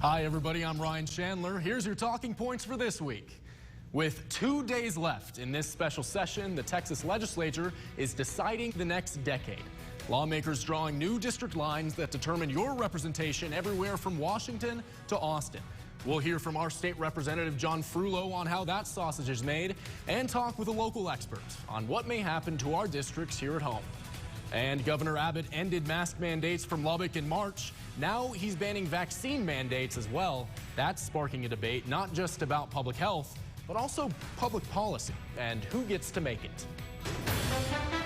Hi, everybody. I'm Ryan Chandler. Here's your talking points for this week. With 2 days left in this special session, the Texas legislature is deciding the next decade. Lawmakers drawing new district lines that determine your representation everywhere from Washington to Austin. We'll hear from our state representative John Frullo on how that sausage is made and talk with a local expert on what may happen to our districts here at home. And Governor Abbott ended mask mandates from Lubbock in March. Now he's banning vaccine mandates as well. That's sparking a debate not just about public health, but also public policy and who gets to make it.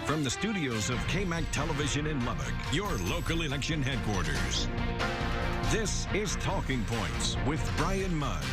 From the studios of KAMC Television in Lubbock, your local election headquarters. This is Talking Points with Brian Mudd.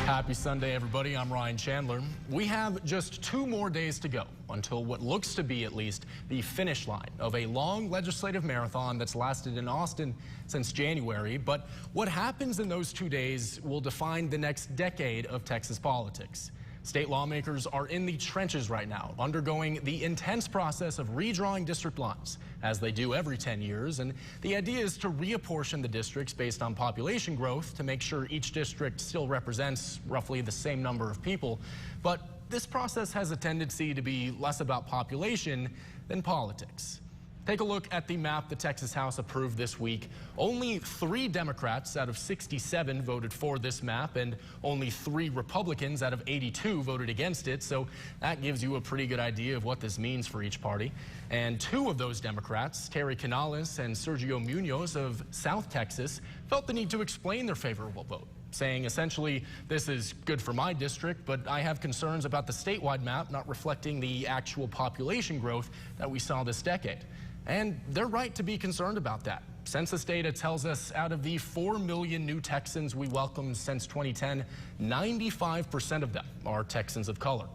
Happy Sunday, everybody. I'm Ryan Chandler. We have just 2 more days to go until what looks to be at least the finish line of a long legislative marathon that's lasted in Austin since January. But what happens in those 2 days will define the next decade of Texas politics. State lawmakers are in the trenches right now, undergoing the intense process of redrawing district lines, as they do every 10 years. And the idea is to reapportion the districts based on population growth to make sure each district still represents roughly the same number of people. But this process has a tendency to be less about population than politics. Take a look at the map the Texas House approved this week. Only 3 Democrats out of 67 voted for this map, and only 3 Republicans out of 82 voted against it. So that gives you a pretty good idea of what this means for each party. And 2 of those Democrats, Terry Canales and Sergio Munoz of South Texas, felt the need to explain their favorable vote, saying essentially, this is good for my district, but I have concerns about the statewide map not reflecting the actual population growth that we saw this decade. And they're right to be concerned about that. Census data tells us out of the 4 million new Texans we welcomed since 2010, 95% of them are Texans of color.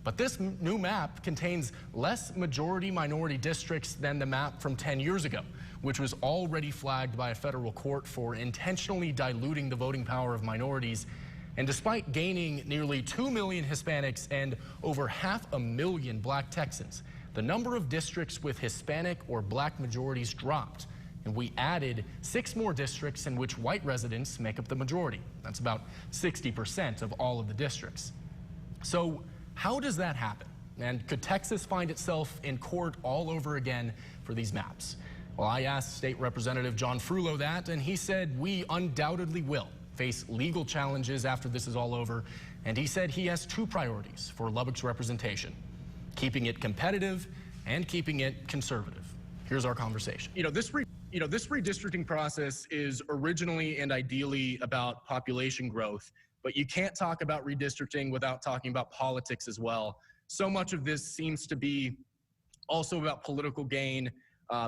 But this new map contains less majority-minority districts than the map from 10 years ago, which was already flagged by a federal court for intentionally diluting the voting power of minorities. And despite gaining nearly 2 million Hispanics and over 500,000 black Texans, the number of districts with Hispanic or black majorities dropped, and we added 6 more districts in which white residents make up the majority. That's about 60% of all of the districts. So how does that happen? And could Texas find itself in court all over again for these maps? Well, I asked State Representative John Frullo that, and he said we undoubtedly will face legal challenges after this is all over. And he said he has 2 priorities for Lubbock's representation: keeping it competitive and keeping it conservative. Here's our conversation. This redistricting process is originally and ideally about population growth, but you can't talk about redistricting without talking about politics as well. So much of this seems to be also about political gain,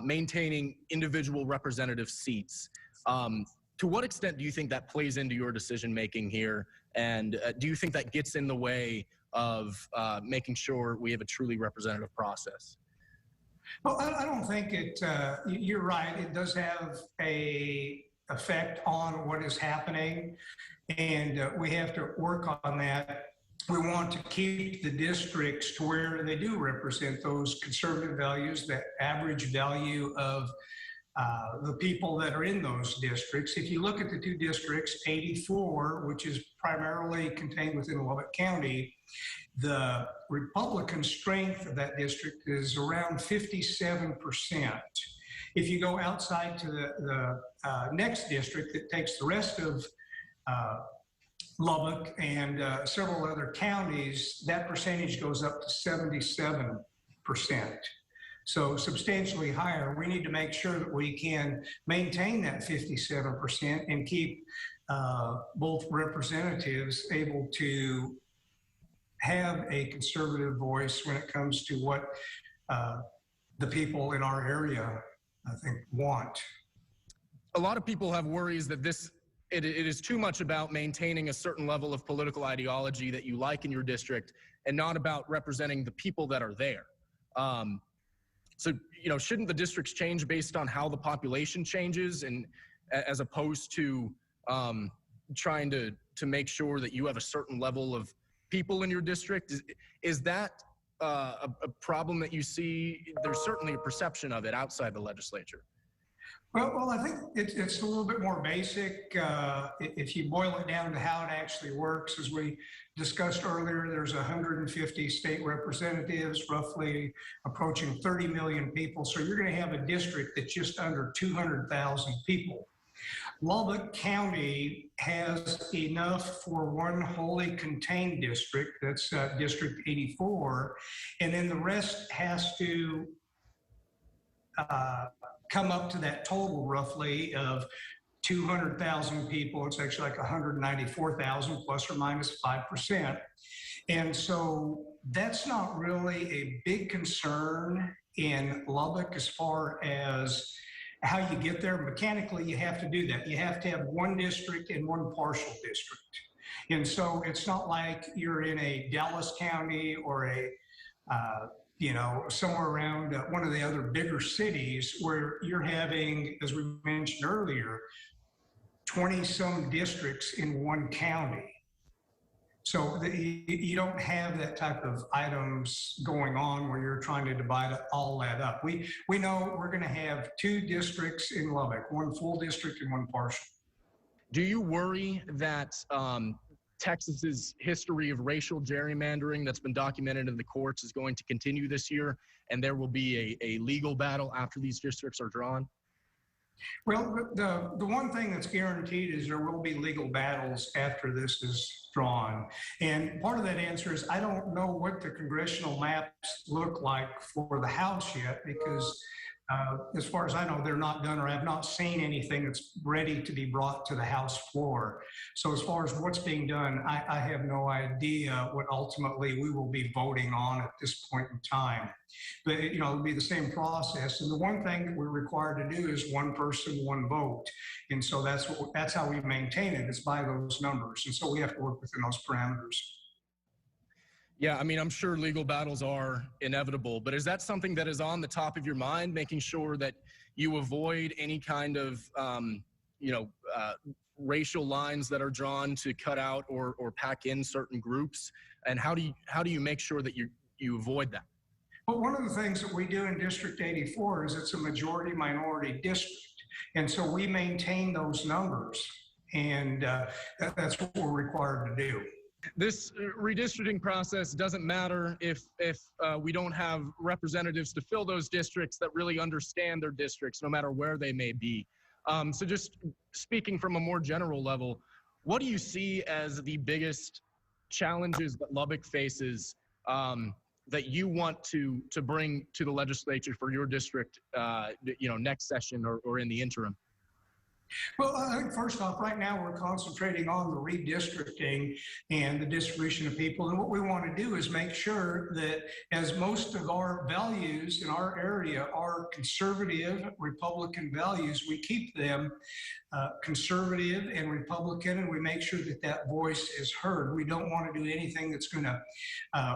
maintaining individual representative seats. To what extent do you think that plays into your decision making here? And do you think that gets in the way of making sure we have a truly representative process? Well, I don't think it, you're right. It does have an effect on what is happening, and we have to work on that. We want to keep the districts to where they do represent those conservative values, that average value of the people that are in those districts. If you look at the 2 districts, 84, which is primarily contained within Lubbock County, the Republican strength of that district is around 57%. If you go outside to the next district that takes the rest of Lubbock and several other counties, that percentage goes up to 77%. So substantially higher. We need to make sure that we can maintain that 57% and keep both representatives able to have a conservative voice when it comes to what the people in our area, I think, want. A lot of people have worries that it is too much about maintaining a certain level of political ideology that you like in your district and not about representing the people that are there. So, shouldn't the districts change based on how the population changes, and as opposed to trying to make sure that you have a certain level of people in your district? Is that a problem that you see? There's certainly a perception of it outside the legislature. Well, I think it's a little bit more basic. If you boil it down to how it actually works, as we discussed earlier, there's 150 state representatives, roughly approaching 30 million people. So you're going to have a district that's just under 200,000 people. Lubbock County has enough for one wholly contained district, that's District 84, and then the rest has to come up to that total roughly of 200,000 people. It's actually like 194,000 plus or minus 5%. And so that's not really a big concern in Lubbock as far as how you get there. Mechanically, you have to do that. You have to have one district and one partial district. And so it's not like you're in a Dallas County or a somewhere around one of the other bigger cities where you're having, as we mentioned earlier, 20-some districts in one county. So you don't have that type of items going on where you're trying to divide all that up. We know we're going to have 2 districts in Lubbock, one full district and one partial. Do you worry that Texas's history of racial gerrymandering that's been documented in the courts is going to continue this year, and there will be a legal battle after these districts are drawn? Well, the one thing that's guaranteed is there will be legal battles after this is drawn. And part of that answer is I don't know what the congressional maps look like for the House yet, because as far as I know, they're not done, or I've not seen anything that's ready to be brought to the House floor. So as far as what's being done, I have no idea what ultimately we will be voting on at this point in time. But it'll be the same process. And the one thing that we're required to do is one person, one vote. And so that's how we maintain it, is by those numbers. And so we have to work within those parameters. Yeah, I mean, I'm sure legal battles are inevitable, but is that something that is on the top of your mind, making sure that you avoid any kind of, racial lines that are drawn to cut out or pack in certain groups? And how do you make sure that you avoid that? Well, one of the things that we do in District 84 is it's a majority minority district. And so we maintain those numbers, and that's what we're required to do. This redistricting process doesn't matter if we don't have representatives to fill those districts that really understand their districts, no matter where they may be. So just speaking from a more general level, what do you see as the biggest challenges that Lubbock faces that you want to bring to the legislature for your district, next session or in the interim? Well, I think first off, right now we're concentrating on the redistricting and the distribution of people. And what we want to do is make sure that, as most of our values in our area are conservative Republican values, we keep them conservative and Republican, and we make sure that that voice is heard. We don't want to do anything that's going to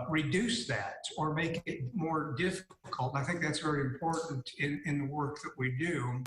reduce that or make it more difficult. And I think that's very important in the work that we do.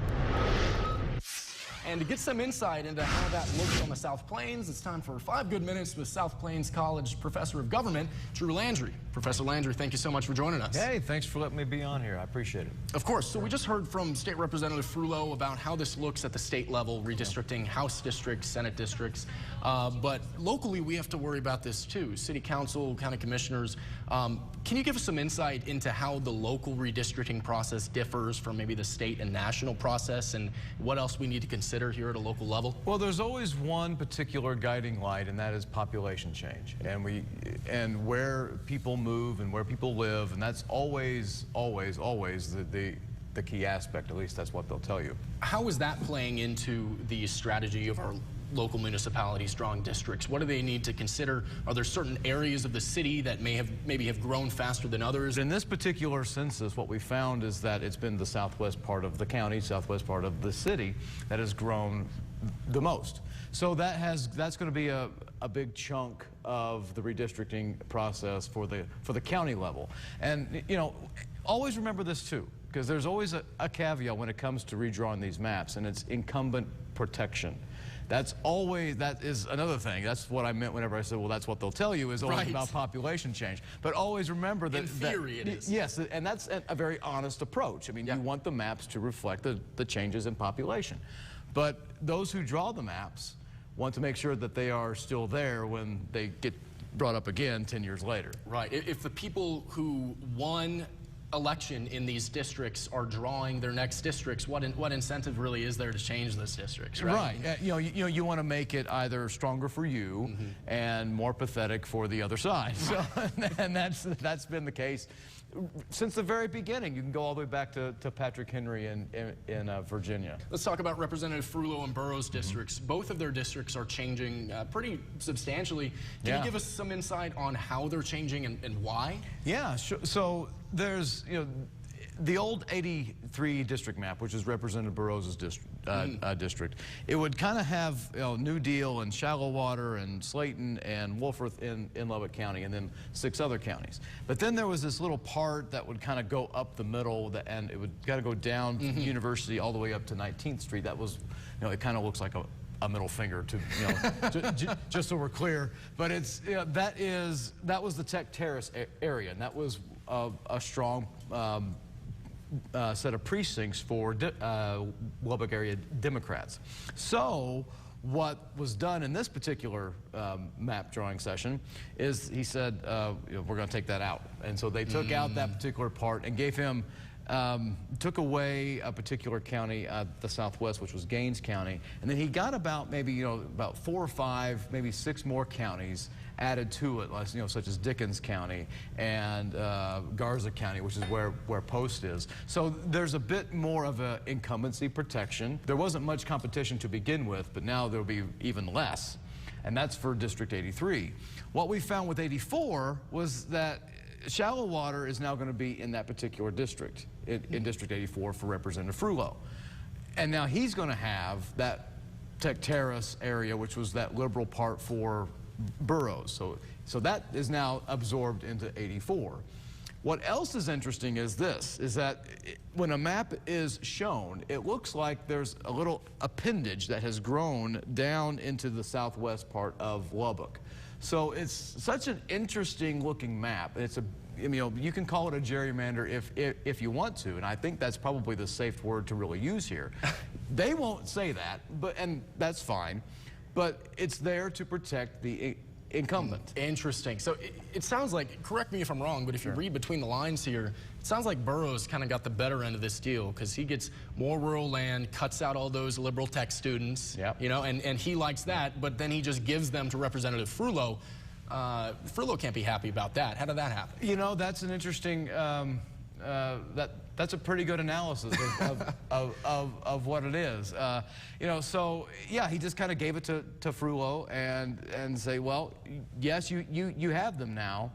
And to get some insight into how that looks on the South Plains, it's time for 5 Good Minutes with South Plains College Professor of Government, Drew Landry. Professor Landry, thank you so much for joining us. Hey, thanks for letting me be on here. I appreciate it. Of course. So we just heard from State Representative Frullo about how this looks at the state level, redistricting, House districts, Senate districts. But locally, we have to worry about this too. City Council, County Commissioners. Can you give us some insight into how the local redistricting process differs from maybe the state and national process, and what else we need to consider here at a local level? Well, there's always one particular guiding light, and that is population change, and where people move and where people live, and that's always the key aspect. At least that's what they'll tell you. How is that playing into the strategy of our local municipalities drawing districts? What do they need to consider? Are there certain areas of the city that maybe have grown faster than others? In this particular census, what we found is that it's been the southwest part of the county, southwest part of the city that has grown the most. So that's going to be a big chunk of the redistricting process for the county level. And always remember this too. because there's always a caveat when it comes to redrawing these maps, and it's incumbent protection. That is another thing. That's what I meant whenever I said, well, that's what they'll tell you, is always about population change. But always remember that— in theory it is. Yes, and that's a very honest approach. I mean, you want the maps to reflect the changes in population. But those who draw the maps want to make sure that they are still there when they get brought up again 10 years later. Right. If the people who won election in these districts are drawing their next districts, what incentive really is there to change those districts, right? Right. You want to make it either stronger for you and more pathetic for the other side. So, and that's been the case since the very beginning. You can go all the way back to Patrick Henry in Virginia. Let's talk about Representative Frullo and Burroughs districts. Both of their districts are changing pretty substantially. Can you give us some insight on how they're changing and why? Yeah, sure. So there's, the old 83 district map, which is Representative Burroughs' district, it would kind of have New Deal and Shallow Water and Slayton and Wolfforth in Lubbock County, and then 6 other counties. But then there was this little part that would kind of go up the middle, and it would kind of go down from University all the way up to 19th Street. That was, it kind of looks like a middle finger to, just so we're clear. But it's, that was the Tech Terrace area, and that was a strong set of precincts for Lubbock area Democrats. So what was done in this particular map drawing session is he said, we're going to take that out. And so they took out that particular part and gave him, took away a particular county, the Southwest, which was Gaines County. And then he got about maybe, about 4 or 5, maybe 6 more counties added to it, such as Dickens County and Garza County, which is where Post is. So there's a bit more of an incumbency protection. There wasn't much competition to begin with, but now there'll be even less. And that's for District 83. What we found with 84 was that Shallow Water is now going to be in that particular district, in District 84 for Representative Frullo. And now he's going to have that Tech Terrace area, which was that liberal part for Burroughs. So that is now absorbed into 84. What else is interesting is this, is that when a map is shown, it looks like there's a little appendage that has grown down into the southwest part of Lubbock. So it's such an interesting looking map. It's you can call it a gerrymander if you want to, and I think that's probably the safe word to really use here. They won't say that, and that's fine. But it's there to protect the incumbent. Interesting. So it sounds like, correct me if I'm wrong, but if you read between the lines here, it sounds like Burroughs kind of got the better end of this deal because he gets more rural land, cuts out all those liberal tech students, and he likes that, but then he just gives them to Representative Frullo. Frullo can't be happy about that. How did that happen? That's an interesting, that's a pretty good analysis of what it is. So yeah, he just kind of gave it to Frullo and say, well, yes, you have them now,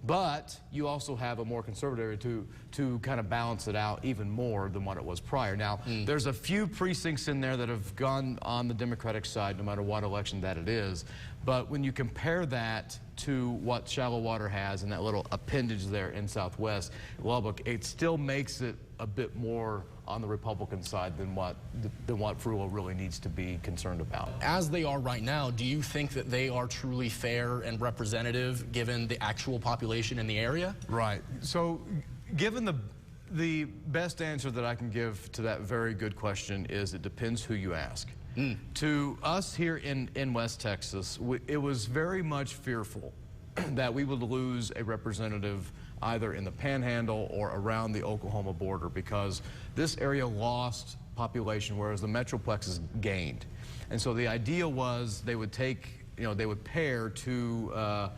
but you also have a more conservative area to kind of balance it out even more than what it was prior. Now, there's a few precincts in there that have gone on the Democratic side, no matter what election that it is. But when you compare that to what Shallow Water has and that little appendage there in Southwest Lubbock, it still makes it a bit more on the Republican side than what Frullo really needs to be concerned about. As they are right now, do you think that they are truly fair and representative given the actual population in the area? Right. So given the best answer that I can give to that very good question is it depends who you ask. To us here in West Texas, it was very much fearful that we would lose a representative either in the Panhandle or around the Oklahoma border because this area lost population, whereas the Metroplex gained. And so the idea was they would take, they would pair two of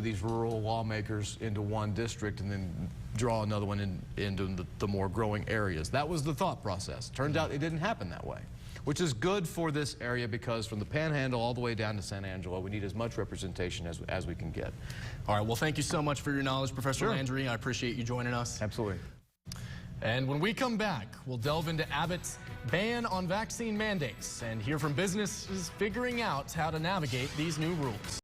these rural lawmakers into one district and then draw another one into the more growing areas. That was the thought process. Turned out it didn't happen that way, which is good for this area because from the Panhandle all the way down to San Angelo, we need as much representation as we can get. All right, well, thank you so much for your knowledge, Professor Landry. I appreciate you joining us. Absolutely. And when we come back, we'll delve into Abbott's ban on vaccine mandates and hear from businesses figuring out how to navigate these new rules.